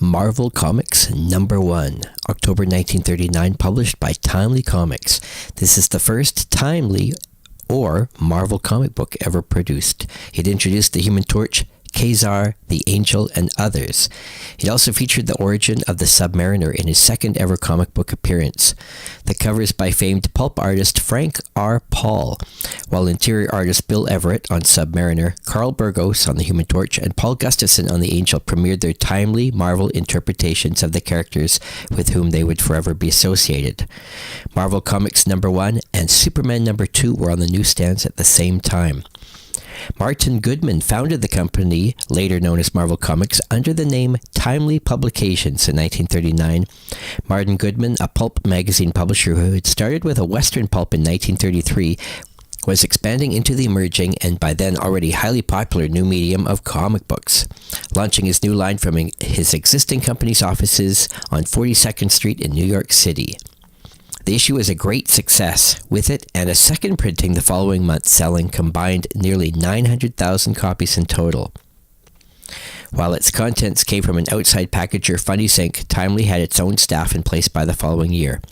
Marvel Comics #1, October 1939, published by Timely Comics. This is the first Timely or Marvel comic book ever produced. It introduced the Human Torch, Kazar, the Angel, and others. It also featured the origin of the Submariner in his second ever comic book appearance. The cover is by famed pulp artist Frank R. Paul, while interior artist Bill Everett on Submariner, Carl Burgos on the Human Torch, and Paul Gustafson on the Angel premiered their timely Marvel interpretations of the characters with whom they would forever be associated. Marvel Comics #1 and Superman #2 were on the newsstands at the same time. Martin Goodman founded the company, later known as Marvel Comics, under the name Timely Publications in 1939. Martin Goodman, a pulp magazine publisher who had started with a Western pulp in 1933, was expanding into the emerging and by then already highly popular new medium of comic books, launching his new line from his existing company's offices on 42nd Street in New York City. The issue was a great success, with it and a second printing the following month selling combined nearly 900,000 copies in total. While its contents came from an outside packager, Funnies Inc. Timely had its own staff in place by the following year.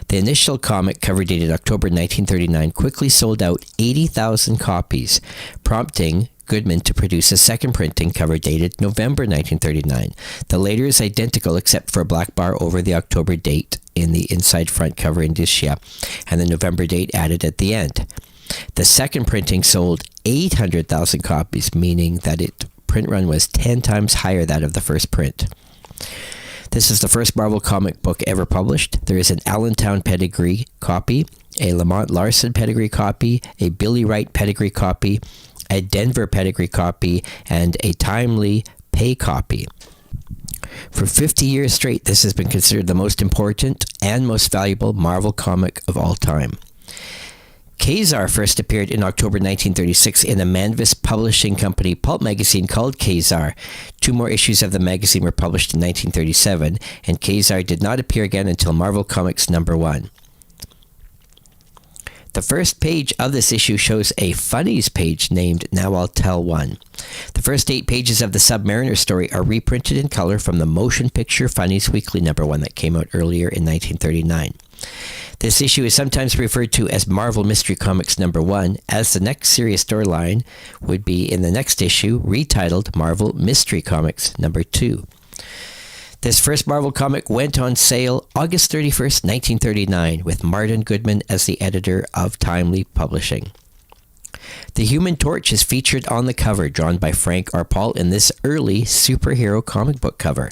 The initial comic, cover dated October 1939, quickly sold out 80,000 copies, prompting Goodman to produce a second printing, cover dated November 1939. The later is identical except for a black bar over the October date in the inside front cover indicia, and the November date added at the end. The second printing sold 800,000 copies, meaning that its print run was 10 times higher than that of the first print. This is the first Marvel comic book ever published. There is an Allentown pedigree copy, a Lamont Larson pedigree copy, a Billy Wright pedigree copy, a Denver pedigree copy, and a Timely pay copy. For 50 years straight, this has been considered the most important and most valuable Marvel comic of all time. Kazar first appeared in October 1936 in a Manvis Publishing Company pulp magazine called Kazar. 2 more issues of the magazine were published in 1937, and Kazar did not appear again until Marvel Comics #1. The first page of this issue shows a Funnies page named Now I'll Tell One. The first 8 pages of the Submariner story are reprinted in color from the Motion Picture Funnies Weekly #1 that came out earlier in 1939. This issue is sometimes referred to as Marvel Mystery Comics #1, as the next series storyline would be in the next issue, retitled Marvel Mystery Comics #2. This first Marvel comic went on sale August 31st, 1939, with Martin Goodman as the editor of Timely Publishing. The Human Torch is featured on the cover, drawn by Frank R. Paul in this early superhero comic book cover.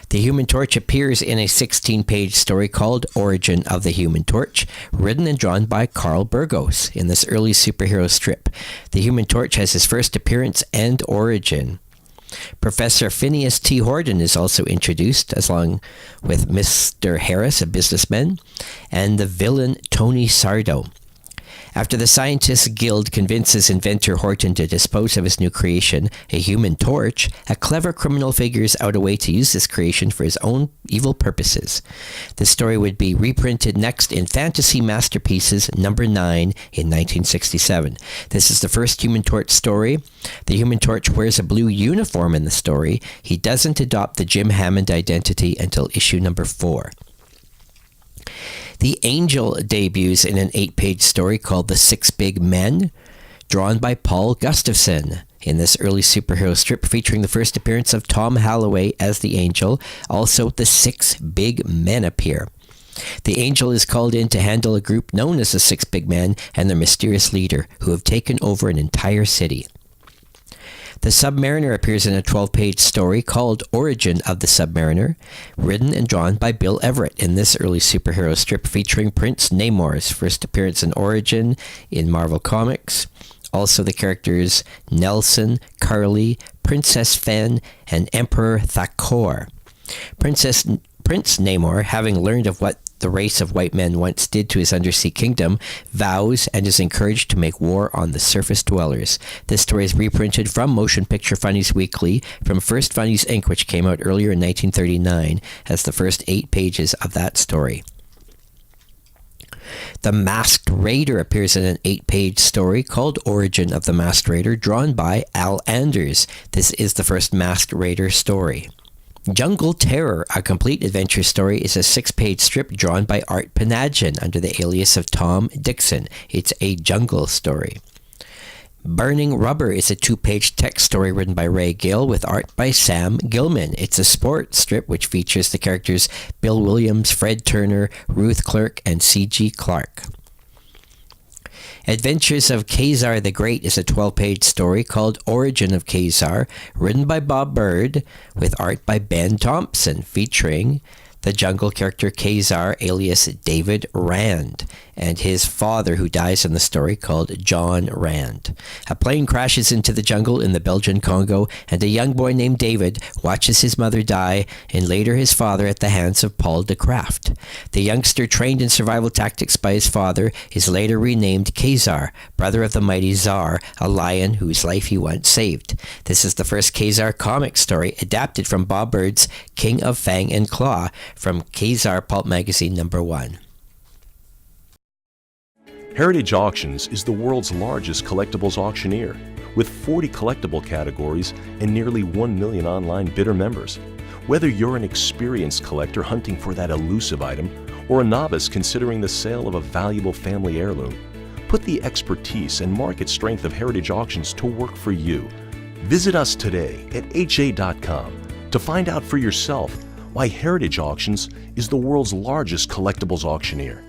The Human Torch appears in a 16-page story called Origin of the Human Torch, written and drawn by Carl Burgos in this early superhero strip. The Human Torch has his first appearance and origin. Professor Phineas T. Horton is also introduced, along with Mr. Harris, a businessman, and the villain Tony Sardo. After the Scientists Guild convinces inventor Horton to dispose of his new creation, a human torch, a clever criminal figures out a way to use this creation for his own evil purposes. The story would be reprinted next in Fantasy Masterpieces #9 in 1967. This is the first Human Torch story. The Human Torch wears a blue uniform in the story. He doesn't adopt the Jim Hammond identity until issue #4. The Angel debuts in an 8-page story called The 6 Big Men, drawn by Paul Gustafson in this early superhero strip, featuring the first appearance of Tom Halloway as the Angel. Also, the 6 Big Men appear. The Angel is called in to handle a group known as the 6 Big Men and their mysterious leader, who have taken over an entire city. The Submariner appears in a 12-page story called Origin of the Submariner, written and drawn by Bill Everett in this early superhero strip, featuring Prince Namor's first appearance and origin in Marvel Comics. Also the characters Nelson, Carly, Princess Fen, and Emperor Thakor. Prince Namor, having learned of what the race of white men once did to his undersea kingdom, vows and is encouraged to make war on the surface dwellers. This story is reprinted from Motion Picture Funnies Weekly from First Funnies Inc., which came out earlier in 1939, as the first 8 pages of that story. The Masked Raider appears in an 8-page story called Origin of the Masked Raider, drawn by Al Anders. This is the first Masked Raider story. Jungle Terror, a complete adventure story, is a 6-page strip drawn by Art Panagian under the alias of Tom Dixon. It's a jungle story. Burning Rubber is a 2-page text story written by Ray Gill with art by Sam Gilman. It's a sport strip which features the characters Bill Williams, Fred Turner, Ruth Clerk, and C.G. Clark. Adventures of Khazar the Great is a 12-page story called Origin of Khazar, written by Bob Bird, with art by Ben Thompson, featuring the jungle character Khazar, alias David Rand, and his father, who dies in the story, called John Rand. A plane crashes into the jungle in the Belgian Congo, and a young boy named David watches his mother die and later his father at the hands of Paul de Kraft. The youngster, trained in survival tactics by his father, is later renamed Khazar, brother of the mighty Tsar, a lion whose life he once saved. This is the first Khazar comic story adapted from Bob Bird's King of Fang and Claw from Khazar Pulp Magazine #1. Heritage Auctions is the world's largest collectibles auctioneer, with 40 collectible categories and nearly 1 million online bidder members. Whether you're an experienced collector hunting for that elusive item, or a novice considering the sale of a valuable family heirloom, put the expertise and market strength of Heritage Auctions to work for you. Visit us today at ha.com to find out for yourself why Heritage Auctions is the world's largest collectibles auctioneer.